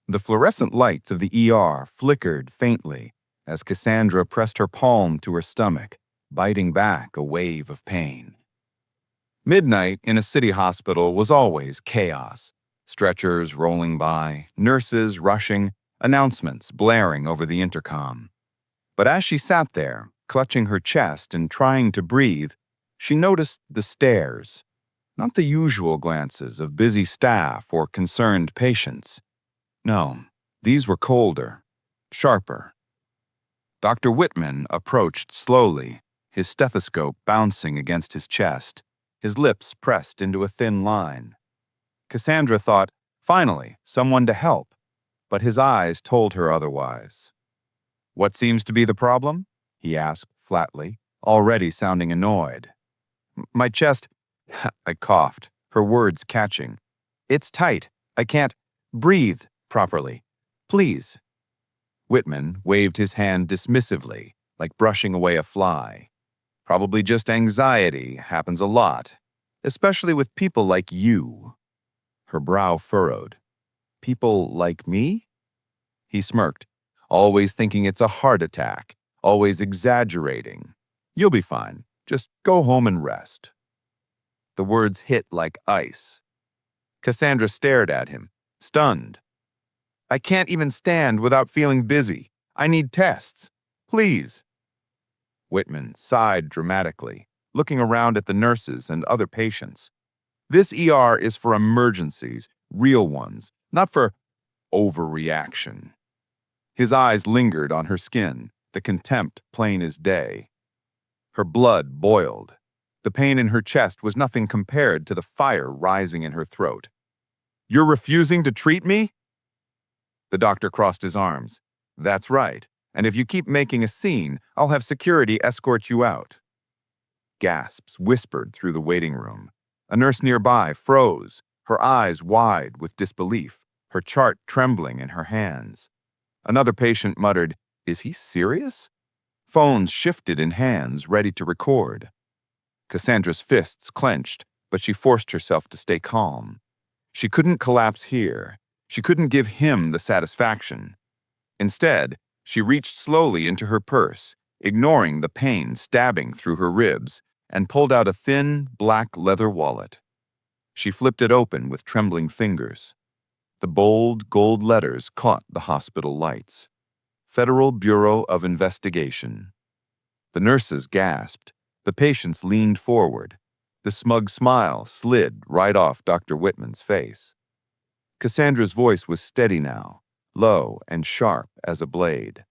The fluorescent lights of the ER flickered faintly as Cassandra pressed her palm to her stomach, biting back a wave of pain. Midnight in a city hospital was always chaos. Stretchers rolling by, nurses rushing, announcements blaring over the intercom. But as she sat there, clutching her chest and trying to breathe, she noticed the stares, not the usual glances of busy staff or concerned patients. No, these were colder, sharper. Dr. Whitman approached slowly, his stethoscope bouncing against his chest, his lips pressed into a thin line. Cassandra thought, finally, someone to help, but his eyes told her otherwise. "What seems to be the problem?" he asked flatly, already sounding annoyed. "My chest," I coughed, her words catching. "It's tight. I can't breathe properly. Please." Whitman waved his hand dismissively, like brushing away a fly. "Probably just anxiety, happens a lot, especially with people like you." Her brow furrowed. "People like me?" He smirked, "Always thinking it's a heart attack, always exaggerating. You'll be fine. Just go home and rest." The words hit like ice. Cassandra stared at him, stunned. "I can't even stand without feeling busy. I need tests. Please." Whitman sighed dramatically, looking around at the nurses and other patients. "This ER is for emergencies, real ones, not for overreaction." His eyes lingered on her skin, the contempt plain as day. Her blood boiled. The pain in her chest was nothing compared to the fire rising in her throat. "You're refusing to treat me?" The doctor crossed his arms. "That's right. And if you keep making a scene, I'll have security escort you out." Gasps whispered through the waiting room. A nurse nearby froze, her eyes wide with disbelief, her chart trembling in her hands. Another patient muttered, "Is he serious?" Phones shifted in hands, ready to record. Cassandra's fists clenched, but she forced herself to stay calm. She couldn't collapse here. She couldn't give him the satisfaction. Instead, she reached slowly into her purse, ignoring the pain stabbing through her ribs, and pulled out a thin, black leather wallet. She flipped it open with trembling fingers. The bold gold letters caught the hospital lights. Federal Bureau of Investigation. The nurses gasped. The patients leaned forward. The smug smile slid right off Dr. Whitman's face. Cassandra's voice was steady now, low and sharp as a blade.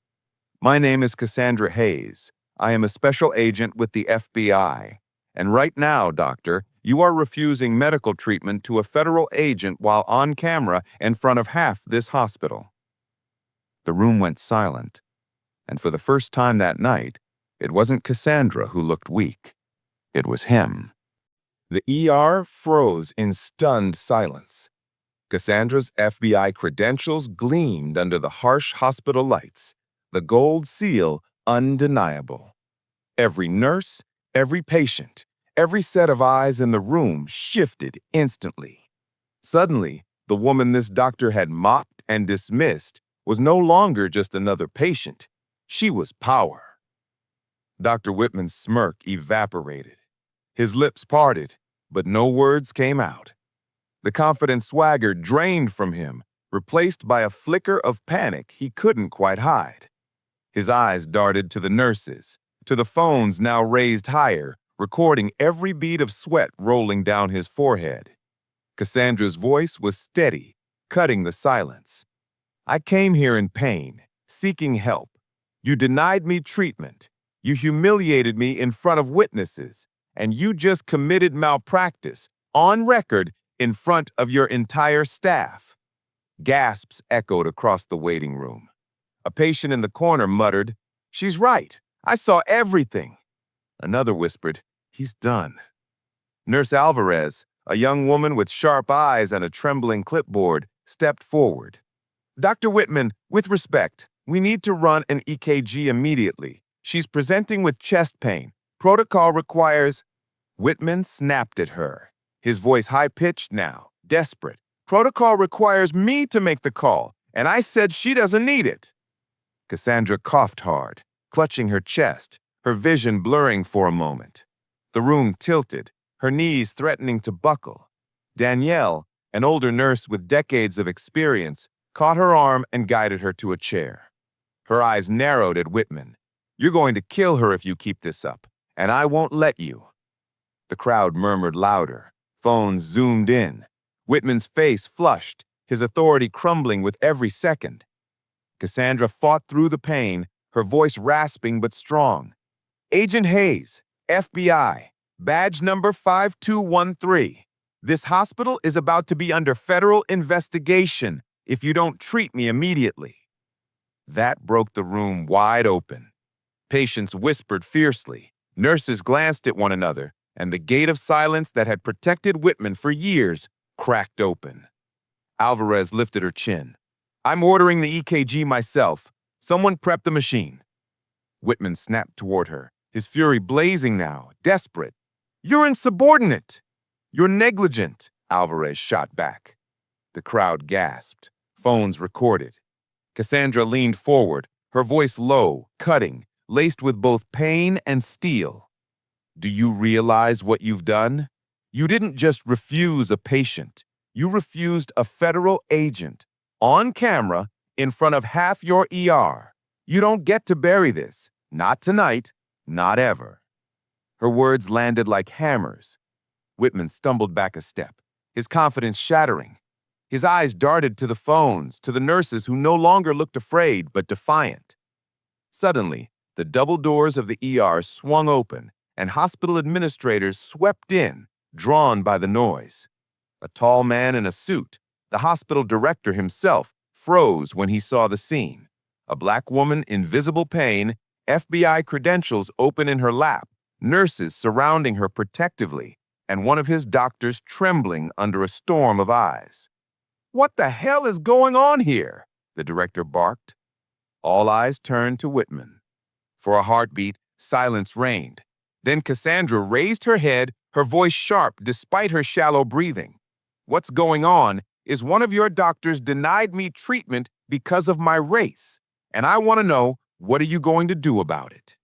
"My name is Cassandra Hayes. I am a special agent with the FBI. And right now, doctor, you are refusing medical treatment to a federal agent while on camera in front of half this hospital." The room went silent, and for the first time that night, it wasn't Cassandra who looked weak. It was him. The ER froze in stunned silence. Cassandra's FBI credentials gleamed under the harsh hospital lights, the gold seal undeniable. Every nurse, every patient, every set of eyes in the room shifted instantly. Suddenly, the woman this doctor had mocked and dismissed was no longer just another patient. She was power. Dr. Whitman's smirk evaporated. His lips parted, but no words came out. The confident swagger drained from him, replaced by a flicker of panic he couldn't quite hide. His eyes darted to the nurses, to the phones now raised higher, recording every bead of sweat rolling down his forehead. Cassandra's voice was steady, cutting the silence. "I came here in pain, seeking help. You denied me treatment. You humiliated me in front of witnesses, and you just committed malpractice, on record, in front of your entire staff." Gasps echoed across the waiting room. A patient in the corner muttered, "She's right. I saw everything." Another whispered, "He's done." Nurse Alvarez, a young woman with sharp eyes and a trembling clipboard, stepped forward. "Dr. Whitman, with respect, we need to run an EKG immediately. She's presenting with chest pain. Protocol requires—" Whitman snapped at her, his voice high-pitched now, desperate. "Protocol requires me to make the call, And I said she doesn't need it. Cassandra coughed hard, clutching her chest, her vision blurring for a moment. The room tilted, her knees threatening to buckle. Danielle, an older nurse with decades of experience, caught her arm and guided her to a chair. Her eyes narrowed at Whitman. "You're going to kill her if you keep this up, and I won't let you." The crowd murmured louder. Phones zoomed in. Whitman's face flushed, his authority crumbling with every second. Cassandra fought through the pain, her voice rasping but strong. "Agent Hayes, FBI, badge number 5213. This hospital is about to be under federal investigation if you don't treat me immediately." That broke the room wide open. Patients whispered fiercely. Nurses glanced at one another, and the gate of silence that had protected Whitman for years cracked open. Alvarez lifted her chin. "I'm ordering the EKG myself. Someone prep the machine." Whitman snapped toward her, his fury blazing now, desperate. "You're insubordinate. You're negligent," Alvarez shot back. The crowd gasped. Phones recorded. Cassandra leaned forward, her voice low, cutting, laced with both pain and steel. "Do you realize what you've done? You didn't just refuse a patient. You refused a federal agent, on camera, in front of half your ER. You don't get to bury this. Not tonight. Not ever." Her words landed like hammers. Whitman stumbled back a step, his confidence shattering. His eyes darted to the phones, to the nurses who no longer looked afraid but defiant. Suddenly, the double doors of the ER swung open, and hospital administrators swept in, drawn by the noise. A tall man in a suit, the hospital director himself, froze when he saw the scene. A black woman in visible pain, FBI credentials open in her lap, nurses surrounding her protectively, and one of his doctors trembling under a storm of eyes. "What the hell is going on here?" the director barked. All eyes turned to Whitman. For a heartbeat, silence reigned. Then Cassandra raised her head, her voice sharp despite her shallow breathing. "What's going on is one of your doctors denied me treatment because of my race, and I want to know, what are you going to do about it?"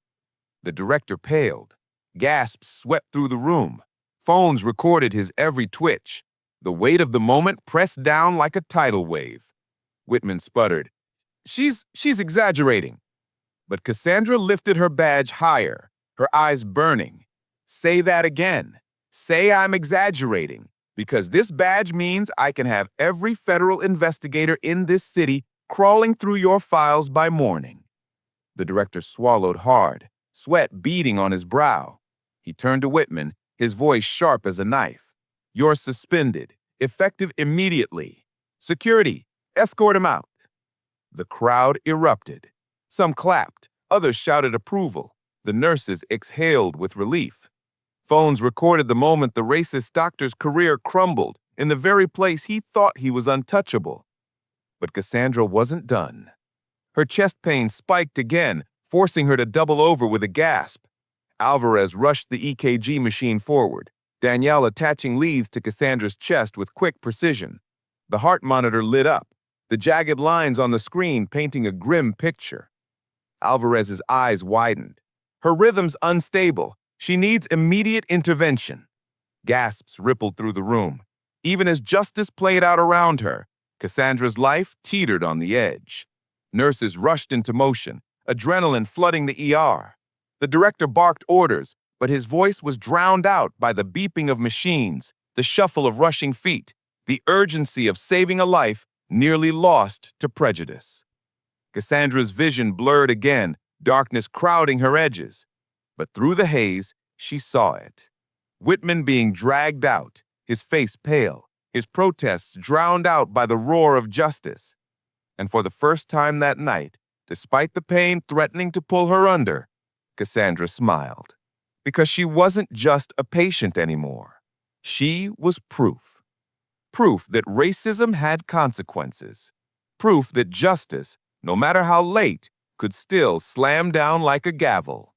The director paled. Gasps swept through the room. Phones recorded his every twitch. The weight of the moment pressed down like a tidal wave. Whitman sputtered, She's exaggerating." But Cassandra lifted her badge higher, her eyes burning. "Say that again. Say I'm exaggerating, because this badge means I can have every federal investigator in this city crawling through your files by morning." The director swallowed hard, sweat beading on his brow. He turned to Whitman, his voice sharp as a knife. "You're suspended, effective immediately. Security, escort him out." The crowd erupted. Some clapped, others shouted approval. The nurses exhaled with relief. Phones recorded the moment the racist doctor's career crumbled in the very place he thought he was untouchable. But Cassandra wasn't done. Her chest pain spiked again, forcing her to double over with a gasp. Alvarez rushed the EKG machine forward, Danielle attaching leads to Cassandra's chest with quick precision. The heart monitor lit up, the jagged lines on the screen painting a grim picture. Alvarez's eyes widened. "Her rhythm's unstable. She needs immediate intervention." Gasps rippled through the room. Even as justice played out around her, Cassandra's life teetered on the edge. Nurses rushed into motion, adrenaline flooding the ER. The director barked orders, but his voice was drowned out by the beeping of machines, the shuffle of rushing feet, the urgency of saving a life nearly lost to prejudice. Cassandra's vision blurred again, darkness crowding her edges. But through the haze, she saw it. Whitman being dragged out, his face pale, his protests drowned out by the roar of justice. And for the first time that night, despite the pain threatening to pull her under, Cassandra smiled. Because she wasn't just a patient anymore. She was proof. Proof that racism had consequences. Proof that justice, no matter how late, could still slam down like a gavel.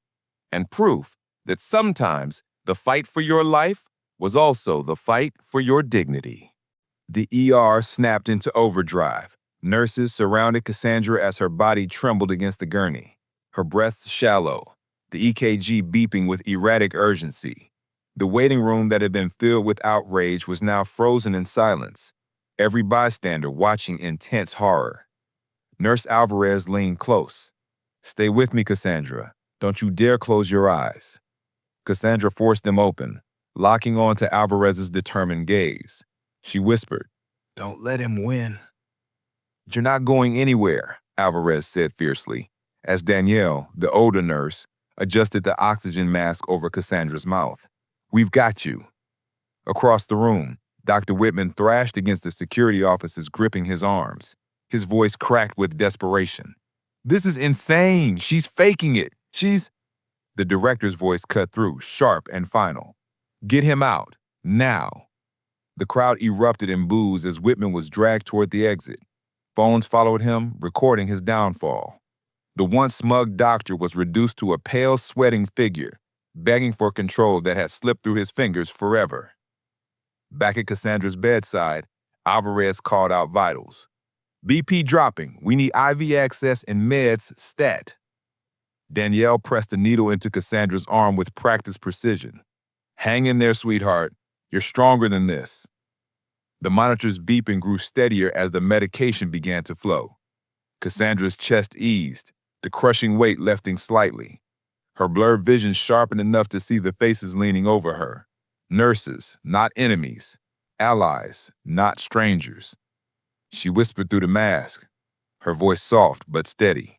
And proof that sometimes the fight for your life was also the fight for your dignity. The ER snapped into overdrive. Nurses surrounded Cassandra as her body trembled against the gurney, her breaths shallow, the EKG beeping with erratic urgency. The waiting room that had been filled with outrage was now frozen in silence, every bystander watching in tense horror. Nurse Alvarez leaned close. "Stay with me, Cassandra. Don't you dare close your eyes." Cassandra forced them open, locking on to Alvarez's determined gaze. She whispered, "Don't let him win." "You're not going anywhere," Alvarez said fiercely, as Danielle, the older nurse, adjusted the oxygen mask over Cassandra's mouth. "We've got you." Across the room, Dr. Whitman thrashed against the security officers gripping his arms. His voice cracked with desperation. "This is insane. She's faking it. She's—" The director's voice cut through, sharp and final. "Get him out, now." The crowd erupted in boos as Whitman was dragged toward the exit. Phones followed him, recording his downfall. The once smug doctor was reduced to a pale, sweating figure, begging for control that had slipped through his fingers forever. Back at Cassandra's bedside, Alvarez called out vitals. "BP dropping. We need IV access and meds stat." Danielle pressed a needle into Cassandra's arm with practiced precision. "Hang in there, sweetheart. You're stronger than this." The monitor's beeping grew steadier as the medication began to flow. Cassandra's chest eased, the crushing weight lifting slightly. Her blurred vision sharpened enough to see the faces leaning over her. Nurses, not enemies. Allies, not strangers. She whispered through the mask, her voice soft but steady.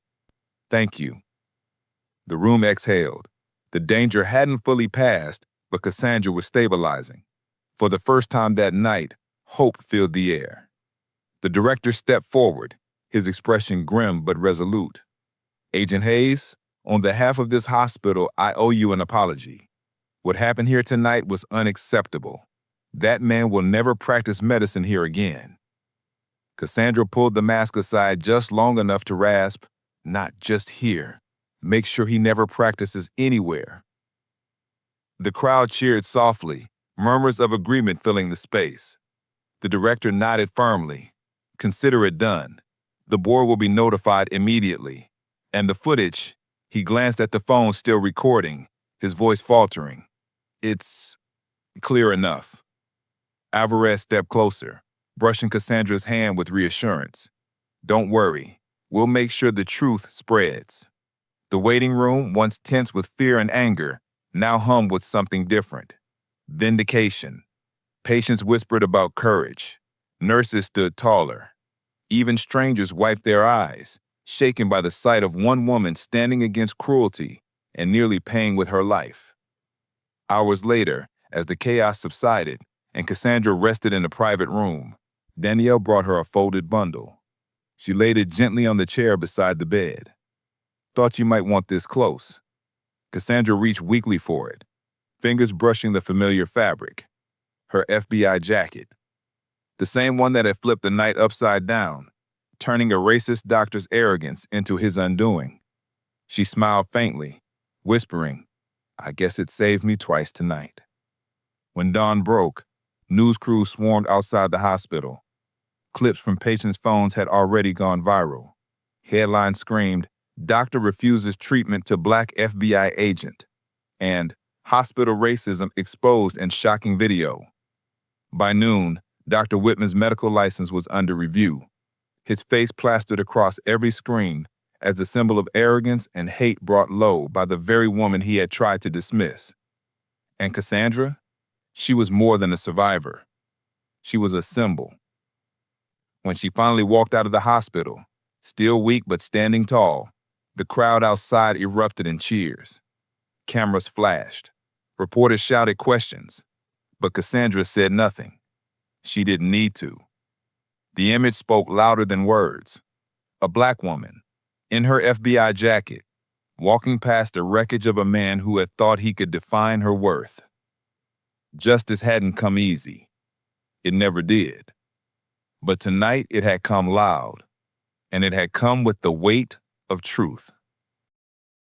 "Thank you." The room exhaled. The danger hadn't fully passed, but Cassandra was stabilizing. For the first time that night, hope filled the air. The director stepped forward, his expression grim but resolute. "Agent Hayes, on behalf of this hospital, I owe you an apology. What happened here tonight was unacceptable. That man will never practice medicine here again." Cassandra pulled the mask aside just long enough to rasp, "Not just here. Make sure he never practices anywhere." The crowd cheered softly, murmurs of agreement filling the space. The director nodded firmly. "Consider it done. The board will be notified immediately." And the footage, he glanced at the phone still recording, his voice faltering. "It's clear enough." Alvarez stepped closer, brushing Cassandra's hand with reassurance. "Don't worry. We'll make sure the truth spreads." The waiting room, once tense with fear and anger, now hummed with something different. Vindication. Patients whispered about courage. Nurses stood taller. Even strangers wiped their eyes, shaken by the sight of one woman standing against cruelty and nearly paying with her life. Hours later, as the chaos subsided and Cassandra rested in a private room, Danielle brought her a folded bundle. She laid it gently on the chair beside the bed. "Thought you might want this close." Cassandra reached weakly for it, fingers brushing the familiar fabric. Her FBI jacket. The same one that had flipped the night upside down, turning a racist doctor's arrogance into his undoing. She smiled faintly, whispering, "I guess it saved me twice tonight." When dawn broke, news crews swarmed outside the hospital. Clips from patients' phones had already gone viral. Headlines screamed, "Doctor refuses treatment to Black FBI agent," and "Hospital racism exposed in shocking video." By noon, Dr. Whitman's medical license was under review, his face plastered across every screen as the symbol of arrogance and hate brought low by the very woman he had tried to dismiss. And Cassandra? She was more than a survivor. She was a symbol. When she finally walked out of the hospital, still weak but standing tall, the crowd outside erupted in cheers. Cameras flashed. Reporters shouted questions. But Cassandra said nothing. She didn't need to. The image spoke louder than words. A Black woman, in her FBI jacket, walking past the wreckage of a man who had thought he could define her worth. Justice hadn't come easy. It never did. But tonight it had come loud, and it had come with the weight of truth.